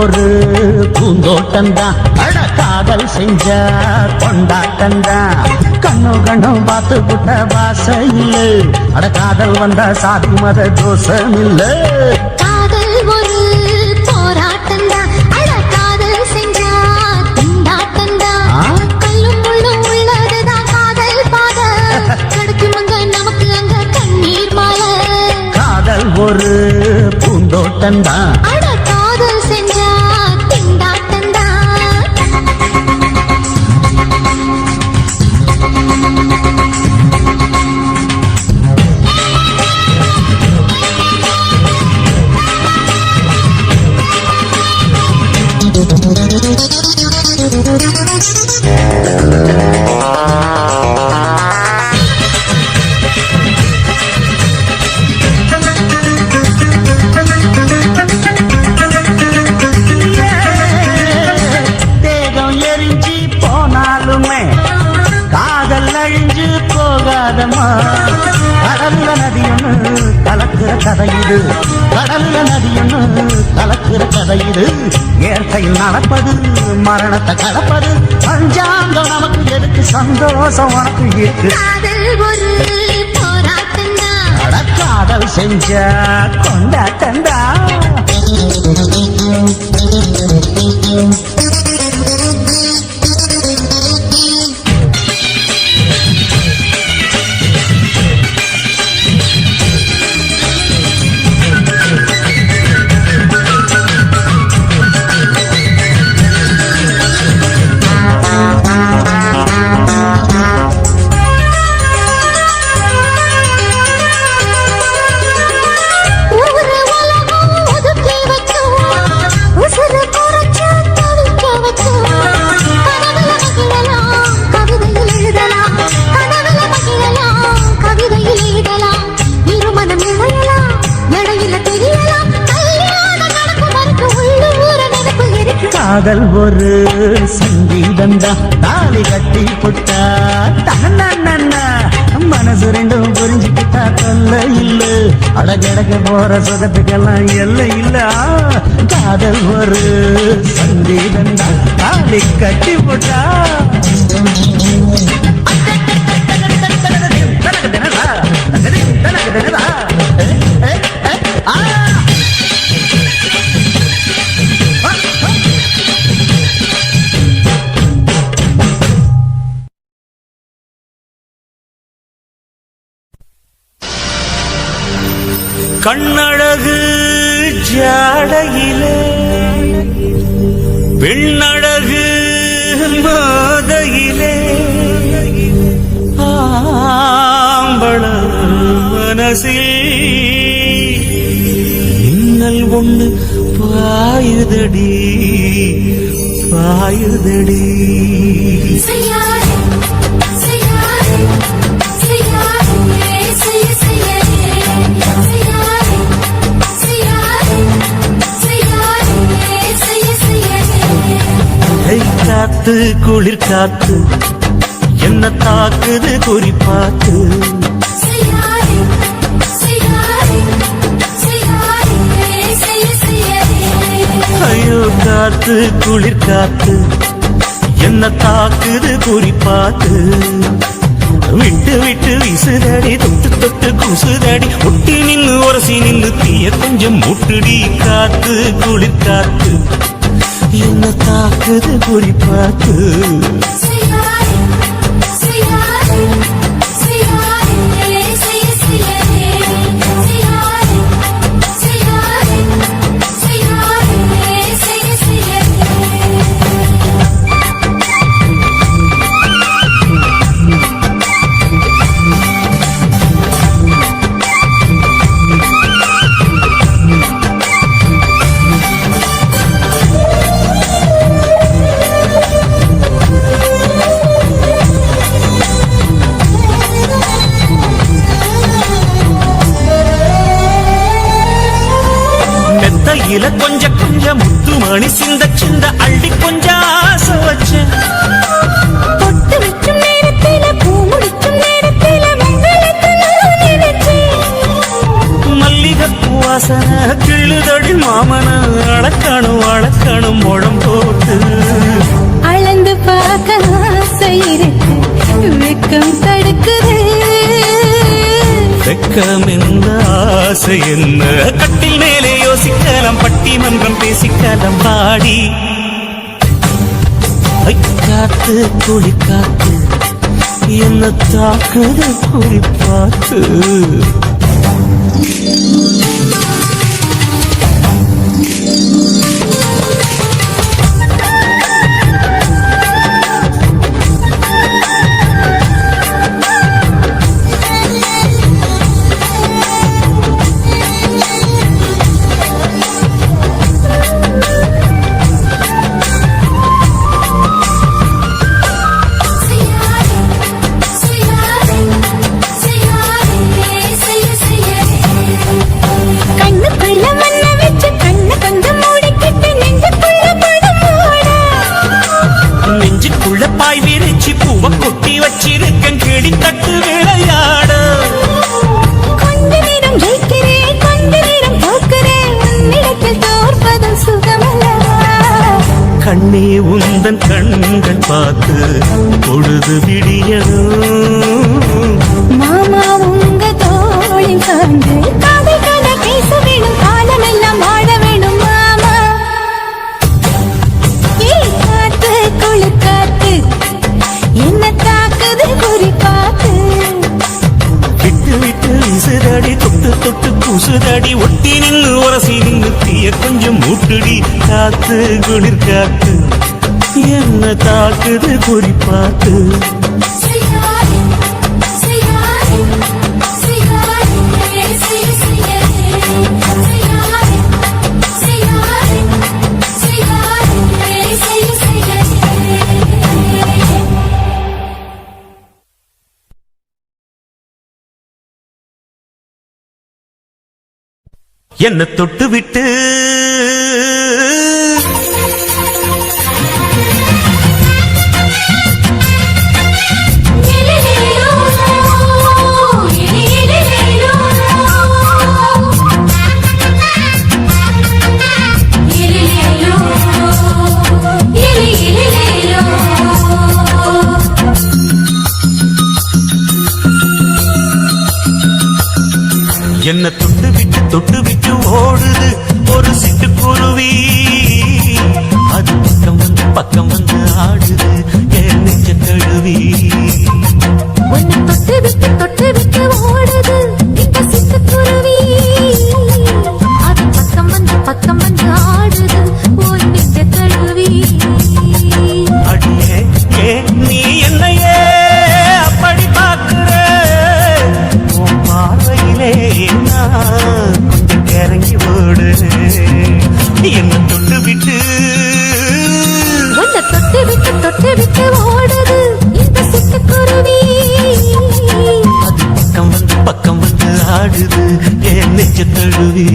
ஒரு பூந்தோட்டம்தான். அட காதல் செஞ்ச கொண்டாட்டம்தான். கண்ணு கண்ணும் பார்த்து புட்ட பாச இல்ல. அட காதல் வந்தா சாதி மத தோஷம் இல்ல. காதல் ஒரு போராட்டம்தான். அட காதல் செஞ்சா திண்டாட்டம்தான். கல்லும் முள்ளும் உள்ளதுதான் காதல் பாத. கிடைக்குமங்க நமக்கு அங்க கண்ணீர் மாலை. காதல் ஒரு பூந்தோட்டம்தான். அட காதல் செஞ்சா திண்டாட்டம்தான். தேகம் எரிஞ்சு போனாலுமே காதல் அழிஞ்சு போகாதம்மா. கடல்ல நதியொன்னு கலக்கிற கதை இது. கடல்ல நதியொன்னு கலக்கிற கதை இது. இயற்கையில் நடப்பது மரணத்தை கலப்பது. பஞ்சாங்கம் நமக்கு எதுக்கு, சந்தோஷம் உனக்கு இருக்கு. காதல் ஒரு போராட்டம்தான். அட காதல் செஞ்ச கொண்டாட்டம்டா. ஊரு உலகம் ஒதுக்கி வச்சோம். உசுரு குறைச்சு தவிக்க வச்சோம். கனவுல மகிழலாம், கவிதையில் எழுதலாம். கனவுல மகிழலாம், கவிதையில் எழுதலாம். இருமனம் இழையலாம், இடையில தெரியலாம். கல்யாணம் நடக்கும் வரைக்கும் உள்ளூர நினைப்பு இருக்கு. காதல் ஒரு சங்கீதம்டா. தாலி கட்டி புட்டா தன்னா மனசு ரெண்டும் புரிஞ்சுக்கிட்டா தொல்ல இல்ல. அடகடக்க போற சுகத்துக்கெல்லாம் எல்லை இல்ல. காதல் ஒரு சங்கீதம்டா. தாலி கட்டி புட்டா கண்ணழகு ஜாடையிலே பெண்ணழகு மாதையிலே ஆம்பள மனசில் மின்னல் ஒண்ணு பாயுதடி பாயுதடி. காத்து குளிர் காத்து என்ன தாக்குது குறிப்பாத்து. ஐயோ காத்து குளிர் காத்து என்ன தாக்குது குறிப்பாத்து. விட்டு விட்டு விசுதடி தொட்டு தொட்டு குசுதடி. ஒட்டி நின்னு உரசி நின்னு தீய கொஞ்சம் முட்டுடி. காத்து குளிர் காத்து என்ன தாக்குது குறிப்பாத்து. கையில கொஞ்ச கொஞ்ச முத்து மணி சிந்த சிந்த அள்ளி கொஞ்சம் ஆசை வச்சேன். பொட்டு வைக்கும் நேரத்தில பூ முடிக்கும் நேரத்தில மங்களத்தை நான் நினைச்சேன். மல்லிகைப்பூ வாசனை கிள்ளுதடி மாமன அளக்கணும் அளக்கணும் வெக்கம் தடுக்குது வெக்கம் என்ன ஆசை என்ன கட்டில் மேலே யோசிக்கலாம் பட்டிமன்றம் பேசிக்கலாம் பாடி காத்து குளிக்காத்து என்ன தாக்குது குறிப்பாத்து பாய் விரிச்சி பூவ கொட்டி வச்சிருக்கேன் கேடி தட்டு விளையாட கொஞ்ச நேரம் ஜெயிக்கிறேன் கொஞ்ச நேரம் தோக்கிறேன் உன்னிடத்தில் தோற்பதும் சுகமல்லவா கண்ணே உந்தன் கண்கள் பார்த்து பொழுது விடியணும் மாமா உங்க தோளின் சார்ந்து காதல் கதை பேச வேணும் காலமெல்லாம் வாழ வேணும் மாமா காத்து குளிக்காத்து என்ன தாக்குது குறிப்பாத்து விட்டு விட்டு விசுதடி தொட்டு தொட்டு குசுதடி ஒட்டி நின்று உரசி நின்று தீய கொஞ்சம் மூட்டுடி காத்து குளிர் காத்து என்ன தாக்குது குறிப்பாத்து என்ன தொட்டு விட்டு என்ன தொட்டு விட்டு ஓடுது ஒரு சிட்டுக்குருவி அது பக்கம் வந்து ஆடுது என் நெஞ்ச தழுவி உன்னை தொட்டு விட்டு ஓடுது இந்த சிட்டுக்குருவி அது பக்கம் வந்து ஆடுது உன் நெஞ்ச தழுவி அடியே ஏ நீ என்னையே அப்படி பார்க்கிற உன் பார்வையிலே கொஞ்சம் கிறங்கி ஓடு என்ன தொட்டு விட்டு உன்னை தொட்டு விட்டு ஓடுது இந்த சிட்டுக்குருவி அது பக்கம் வந்து ஆடுது என் நெஞ்ச தழுவி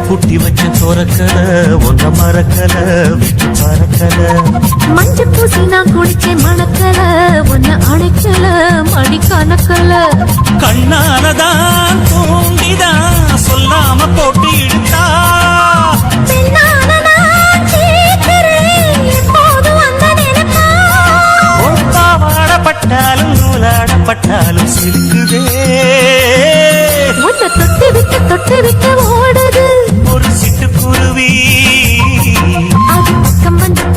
கூட்டி வச்ச தோரக்கல ஒன்ற மரக்கல விட்டு பறக்கல மஞ்சள் பூசி நான் குடிச்சேன் மணக்கல ஒன்ன அணைக்கல மடி கணக்கல கண்ணாலதான் தூண்டிதான் சொல்லாம போட்டு இழுத்தா பாவாடப்பட்டாலும் நூலாடப்பட்டாலும் சிரிக்குதே தொட்டு விட்டு ஓடுது ஒரு சிட்டுக்குருவி அது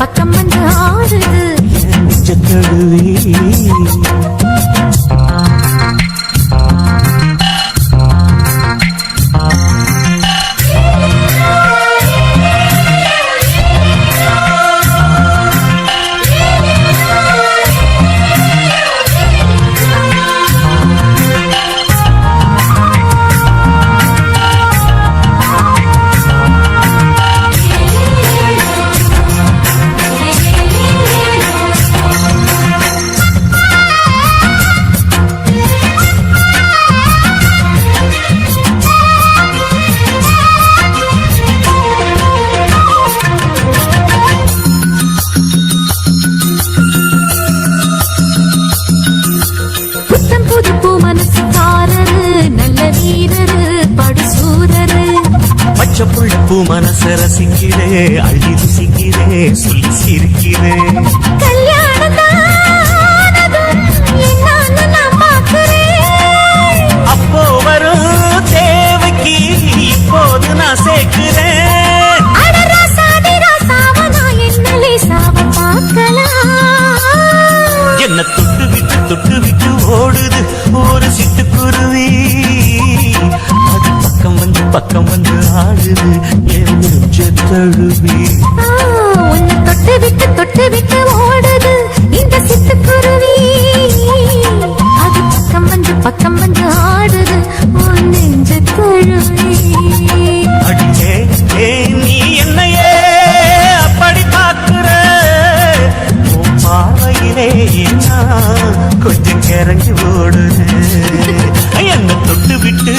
பக்கம் வந்து ஆடுது நெஞ்ச தழுவி பூ மனச ரசிக்கிறே அள்ளி ருசிக்கிறே சொல்லி சிரிக்கிறே அப்போ வரும் தேவைக்கு இப்போது நான் சேர்க்கிறேன் என்ன தொட்டு விட்டு ஓடுது ஒரு சிட்டுக்குருவி அது பக்கம் வந்து ஆடுது என் தழுவி தொட்டு விட்டு ஓடுது இந்த சிட்டுக்குருவி அது பக்கம் வந்து ஆடுது உன் நெஞ்ச தழுவி அடியே நீ என்னையே அப்படி பார்க்கிற உன் பார்வையிலே கொஞ்சம் கிறங்கி ஓடுது என்ன தொட்டு விட்டு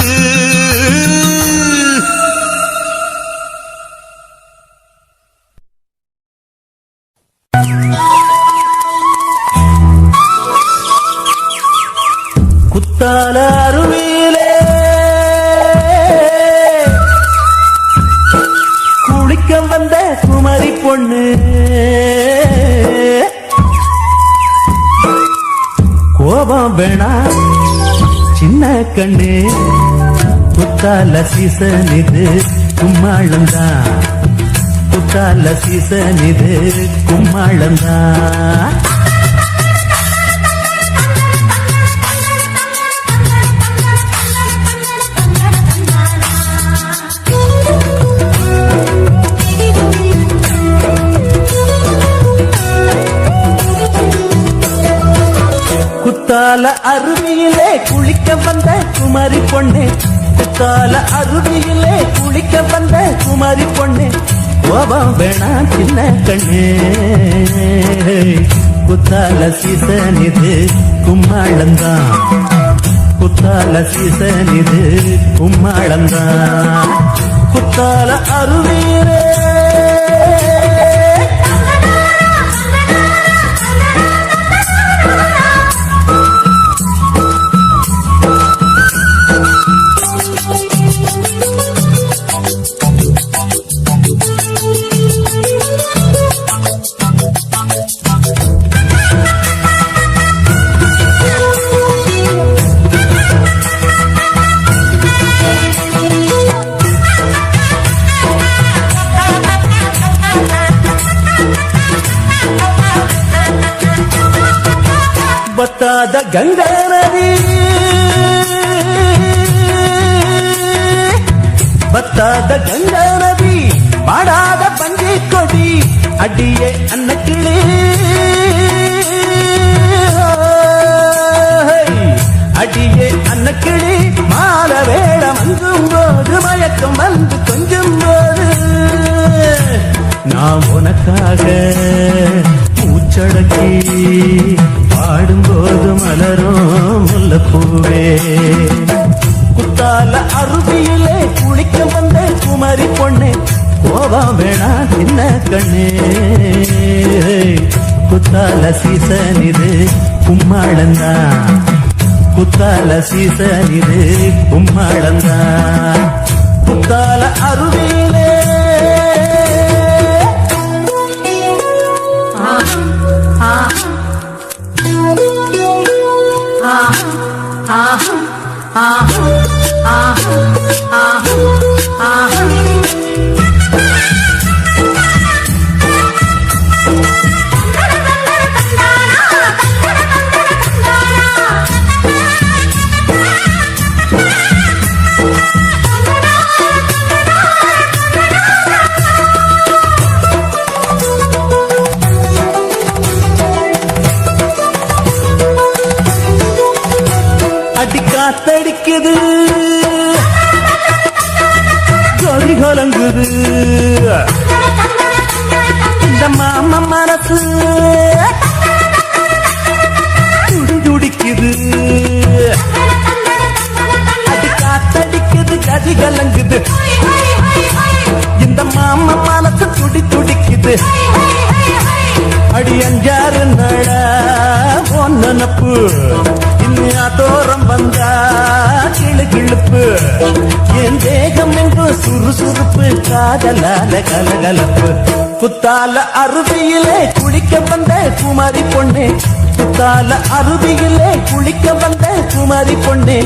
குத்தால அருவியிலே குளிக்க வந்த குமரி பொண்ணு கோபம் வேணா சின்ன கண்ணு குத்தால சீசன் இது கும்மாளந்தான் குத்தால சீசன் இது கும்மாளந்தான் குத்தால அருவியிலே குளிக்க வந்த குமரி பொண்ணு குத்தால அருவியிலே குளிக்க வந்த குமரி பொண்ணு கோபம் வேணா சின்ன கண்ணு குத்தால சீசன் இது கும்மாளந்தான் குத்தால சீசன் இது கும்மாளந்தான் குத்தால அருவியிலே பத்தாத கங்கா நதி பத்தாத கங்கா நதி பாடாத பஞ்சை கொடி அடியே அன்னக்கிளி அடியே அன்னக்கிளி மால வேடம் அங்கும் போது மயக்கம் வந்து கொஞ்சம் போது நான் உனக்காக மூச்சடக்கி பாடும்போது மலரும் முல்லப்பூவே குத்தால அருவியிலே குளிக்க வந்த குமரி பொண்ணே கோபம் வேணா சின்ன கண்ணே குத்தால சீசன் இது கும்மாளந்தான் குத்தால சீசன் இது கும்மாளந்தான் குத்தால அருவியிலே காத்தடிக்குது கொடி கொலங்குது இந்த மாமா மனசு துடிக்குது அது காத்தடிக்குது கதி கலங்குது இந்த மாமா மனசு துடிக்குது அடி அஞ்சாறு நட ஒன்னப்பு இன்னும் தோறம் வந்தா கிள கிளு கிளுப்பு என் தேகம் என்று சுறுசுறுப்பு காதலால கலகலப்பு குத்தால அருவியிலே குளிக்க வந்த குமாரி பொண்ணே குத்தால அருவியிலே குளிக்க வந்த குமாரி பொண்ணே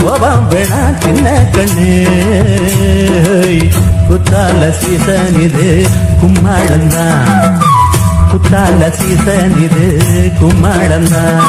கோபம் வேணா சின்ன கண்ணே குத்தால சீசன் இது கும்மாளந்தான் குத்தால சீசன் இது கும்மாளந்தான்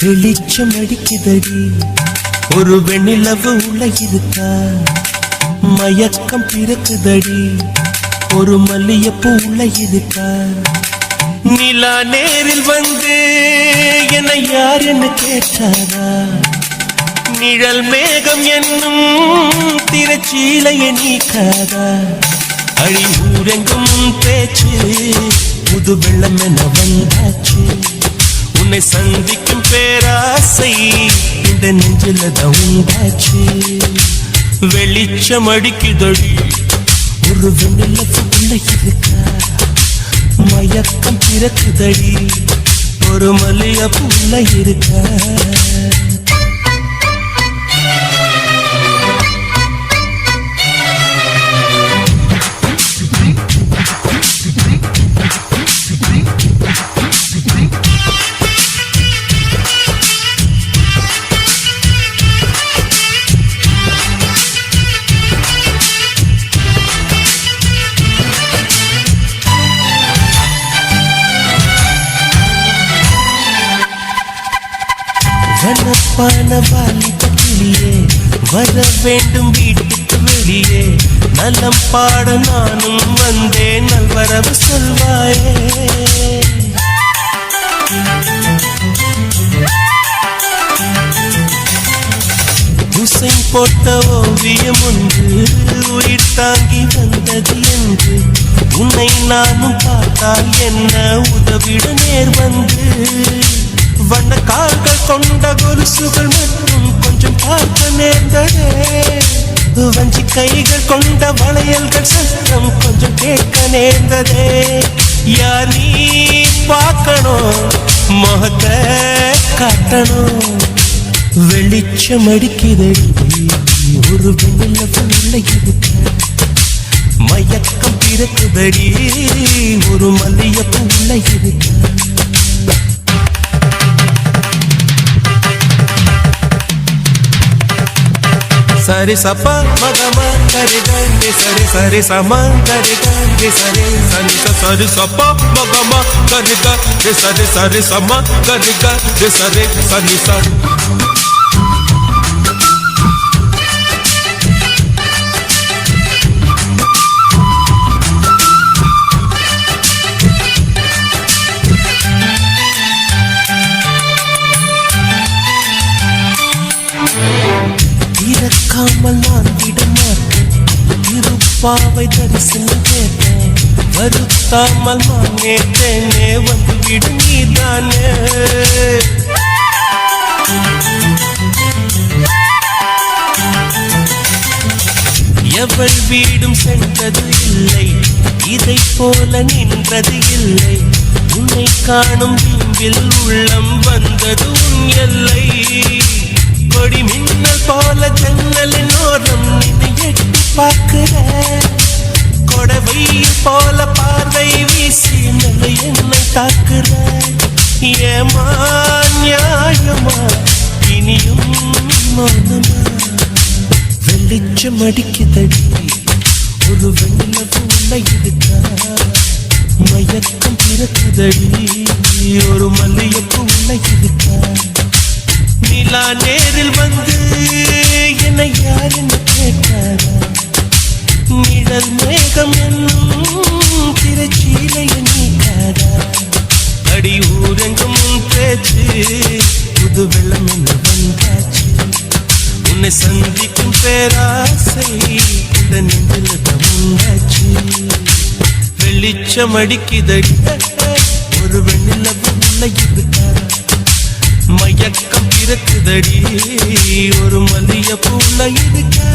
வெளிச்சம் அடிக்குதடி ஒரு வெண்ணிலவு உள்ள இருக்கா மயக்கம் பிறக்குதடி ஒரு மல்லியப்பூ உள்ள இருக்கா நிலா நேரில் வந்து என்னை யார் என்ன கேட்டாரா நிழல் மேகம் என்னும் திரச்சீலைய நீக்காதா அழி ஊரெங்கும் பேச்சு புது வெள்ளம் என வந்தாச்சு உன்னை சந்திக்கும் பேராசை இந்த நெஞ்சில தான் உண்டாச்சு வெளிச்சம் அடிக்குதடி ஒரு வெண்ணிலத்துக்குள்ள இருக்கா மயக்கம் பிறக்குதடி ஒரு மல்லிகைப்பூ உள்ள இருக்கா வாலிபத்திலே வர வேண்டும் வீட்டுக்கு வெளியே நலம் பாட நானும் வந்தேன் நல்வரவு சொல்வாயே உசைன் போட்ட ஓவியம் ஒன்று உயிர் தாங்கி வந்தது என்று உன்னை நானும் பார்த்தால் என்ன உதவிட நேர் வந்து வண்ண கால்கள் கொண்ட கொலுசுகள் மட்டும் கொஞ்சம் பார்க்க நேர்ந்ததே வஞ்சி கைகள் கொண்ட வளையல்கள் சத்தம் கொஞ்சம் கேட்க நேர்ந்ததே யார் நீ பார்க்கணும் முகத்தை காட்டணும் வெளிச்சம் அடிக்குதடி ஒரு வெண்ணிலவு உள்ள இருக்க மயக்கம் பிறக்குதடி ஒரு மல்லிகைப்பூ உள்ள இருக்க சரி சப்பா மகமா கரிகே சரி சரி சமா கரிகே சரி சனி சரி சப்பா மகமா கரிகே சரி சரி சமா கரிகே சரி சனி சரி இறக்காமல் நான் விடமாட்டேன் இருப்பாவை தரிசனம் கேட்டேன் வருத்தாமல் நான் நேற்றேனே வந்து விடு நீதானே எவள் வீடும் சென்றது இல்லை இதை போல நின்றது இல்லை உன்னை காணும் பிம்பில் உள்ளம் வந்தது உன் எல்லை கொடி மின்னல் போல ஜன்னலின் ஓரம் நின்று எட்டி பார்க்கிற கொடவையில் போல பார்வை வீசி நல்ல என்னை தாக்குற ஏமா நியாயமா இனியும் மௌனமா வெளிச்சம் அடிக்குதடி ஒரு வெண்ணிலவு உள்ள இருக்கா மயக்கம் பிறக்குதடி ஒரு மல்லிகைப்பூ உள்ள இருக்கா நிலா நேரில் வந்து என்னை யார் என்ன கேட்டாரா நிழல் மேகம் என்னும் திரச்சீலைய நீக்காதா அடி ஊரெங்கும் பேச்சு புது வெள்ளம் என்ன வந்தாச்சு உன்னை சந்திக்கும் பேராசை இந்த நெஞ்சில் தமுண்டாச்சு வெளிச்சம் அடிக்குதடி ஒரு வெண்ணிலவு உள்ள இருக்கா மயக்கம் இருக்குதடி ஒரு மல்லிகைப்பூ உள்ள இருக்கா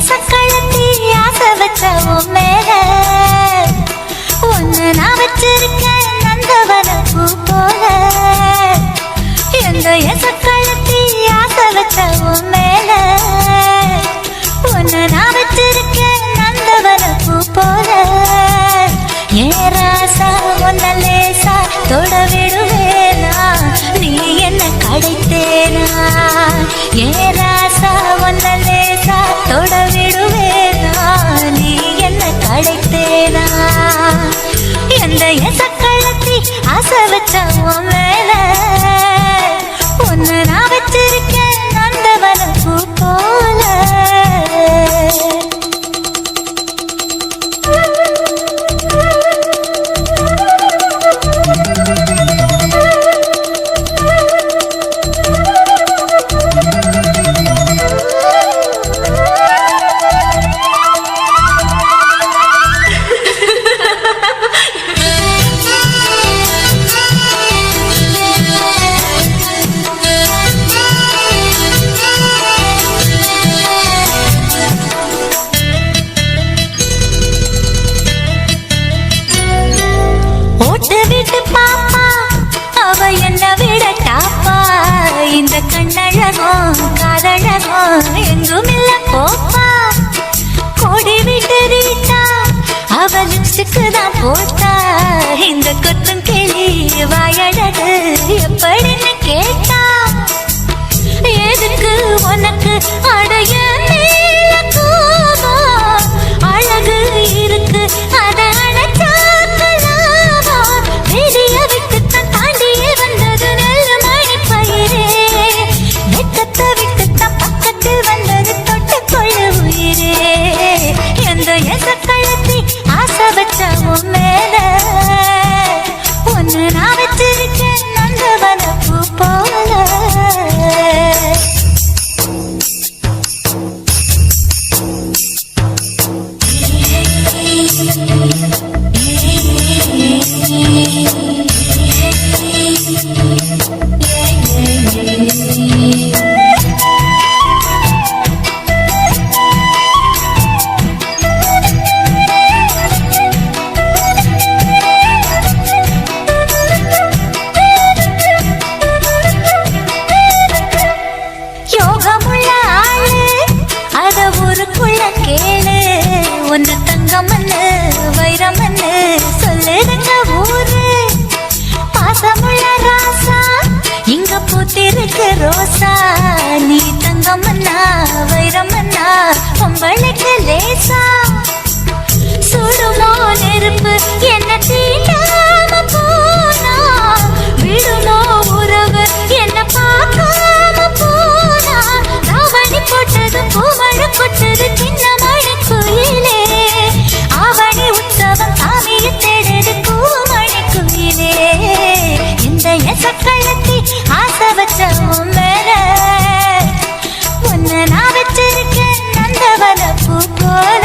சக்களத்தி ஆசை வச்ச மேல ஒன்னு நான் வச்சிருக்கேன் நந்தவன பூ போல எந்த சக்களத்தி ஆசை வச்ச மேல ஒன்னு நான் வச்சிருக்கேன் நந்தவன பூ போல ஏராசா ஒன்ன லேசா தொட விடுவேனா நீ என்ன கடைத்தேனா ஏராசா ஒன்ன லேசா தொட விடுவேனா நீ என்ன கடைத்தேனா எந்த சக்களத்தி ஆசை வச்ச மேல ஒன்னு நான் வச்சிருக்கேன் நந்தவன பூ போல இந்த கண்ணழகம் காதழகம் எங்கும் இல்ல போப்பா கோடி விட்டு ரீட்டா அவ லிப்ஸ்டிக்குதான் போட்டா இந்த கொத்தும் கிளி வாயழகு எப்படின்னு கேட்டா எதுக்கு உனக்கு அடைய அழகு இருக்கு அத அழைச்சாக்கலாமா வெளிய விட்டுத்தான் தாண்டியே வந்தது நல்ல மணி பயிரே வெக்கத்தை விட்டுத்தான் பக்கத்தில் வந்தது தொட்டு கொள்ள உயிரே எந்த சக்களத்தி ஆசை வச்ச மேல ஒன்னு நான் வச்சிருக்கேன் நந்தவன பூ போல யோகமுள்ள ஆளு அத ஊருக்குள்ள கேளு ஒன்னு தங்கமன்னு வைரமன்னு சொல்லுதுங்க ஊரு பாசமுள்ள ராசா இங்க பூத்திருக்கு ரோசா நீ தங்கமன்னா வைரமன்னா பொம்பளைக்கு லேசா சுடுமோ நெருப்பு என்ன தீண்டாம போனா விடுமோ உறவு என்ன பார்க்காம போனா ராவணி போட்டது பூமழை கொட்டது சின்ன மழை குயிலே ஆவணி உற்சவம் சாமியை தேடுது பூமழை குயிலே இந்த சக்களத்தி ஆசை வச்ச மேல ஒன்னு நான் வச்சிருக்கேன் நந்தவன பூ போல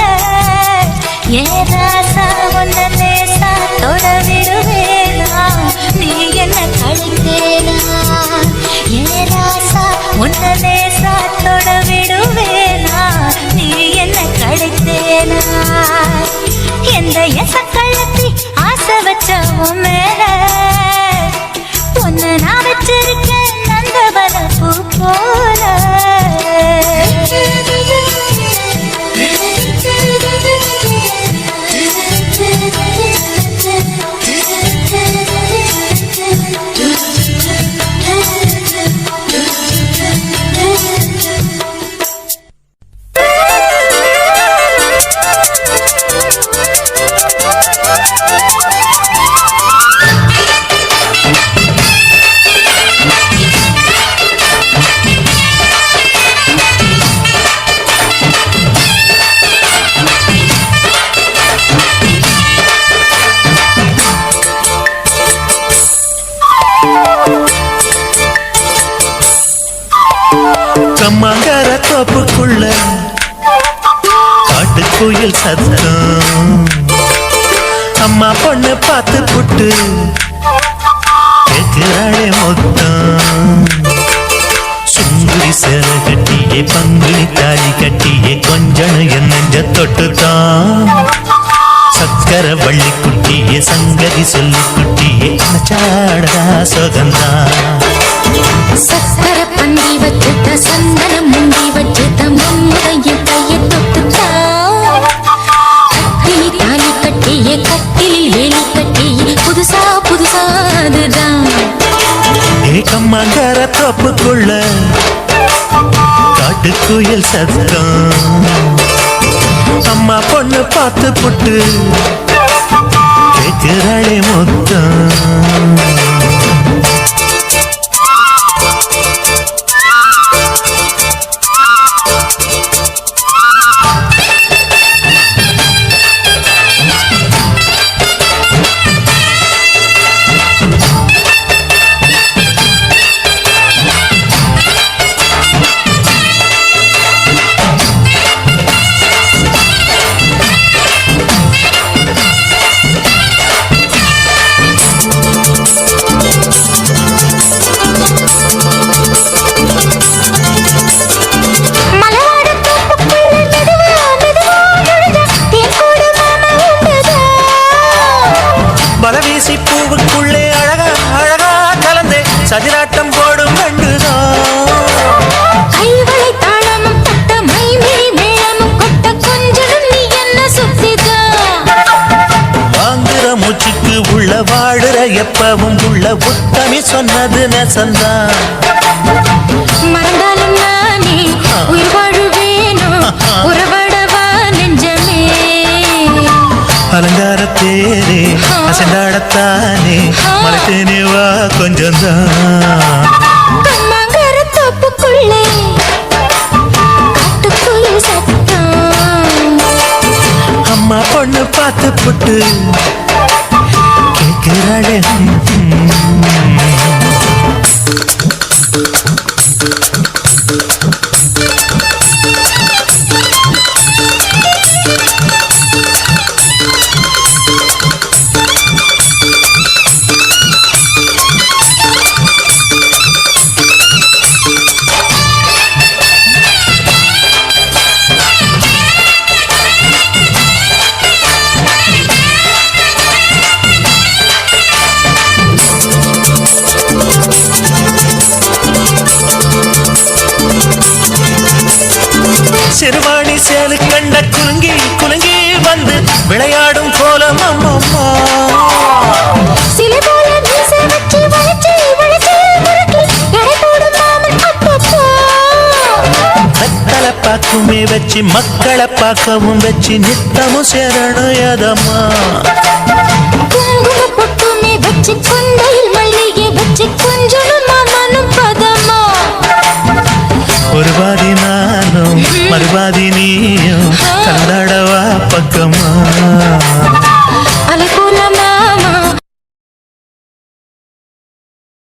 ஏராசா ஒன்ன லேசா தொட விடுவேனா நீ என்ன கழித்தேனா ஏராசா ஒன்ன லேசா தொட விடுவேனா நீ என்ன கழித்தேனா எந்த சக்களத்தி ஆசை வச்ச மேல ஒன்னு நான் வச்சிருக்கேன் நந்தவன பூ போல தோப்புக்குள்ள காட்டுக்குயில் சத்தம் அம்மா பொண்ணு பார்த்து புட்டு கேட்கிறாளே மொத்தம் சுங்குடி சேர கட்டியே பங்குனி தாலி கட்டியே கொஞ்சம் என் நெஞ்ச தொட்டுதான் சக்கர வள்ளி குட்டியே சங்கதி சொல்லி குட்டியே சாடதா சொகந்தா சக்கர பந்தி வச்சுட்ட சந்தனம் முந்தி வச்சுட்ட முன்முறைய கைய தொட்டுட்டா கட்டிலி தாலி கட்டிய கட்டிலில் வேலி கட்டிய புதுசா புதுசா அதுதான் ஏகம்மாங்கர தோப்புக்குள்ள காட்டுக்குயில் சத்தம் அம்மா பொண்ணு பார்த்து புட்டு கேட்கிறாளே மொத்தம் பலவீசி பூவுக்குள்ளே அழகா அழகா கலந்தே சதிராட்டம் போடும் கைவளை தாளமும் தட்ட மைமிழி மேளமும் கொட்ட கொஞ்சம் நீ என்ன சுத்திதா வாங்குற மூச்சுக்கு உள்ள வாடுற எப்பவும் உள்ள உத்தமி சொன்னது நெசந்தா மறந்தாலும் நானே உயிர் வாழுவேனோ உறவடவா நெஞ்சமே அலங்கார தேரே அசண்டாடத்தானே மலைத்தேனே வா கொஞ்சம் தான் கம்மாங்கர தோப்புக்குள்ளே காட்டுக்குயில் சத்தம் அம்மா பொண்ணு பார்த்து புட்டு கேட்கிறாளே சிறுவாணி சேலு கண்ட குலுங்கி குலுங்கி வந்து விளையாடும் கோலம் அம்மம்மா சில போல மீசை வச்சு வளைச்சு வளைச்சு முறுக்கி எடை போடும் மாமன் அப்பப்பா வெத்தலை பாக்குமே வச்சு மக்களை பார்க்கவும் வச்சு நித்தமும் சேரணும் யதம்மா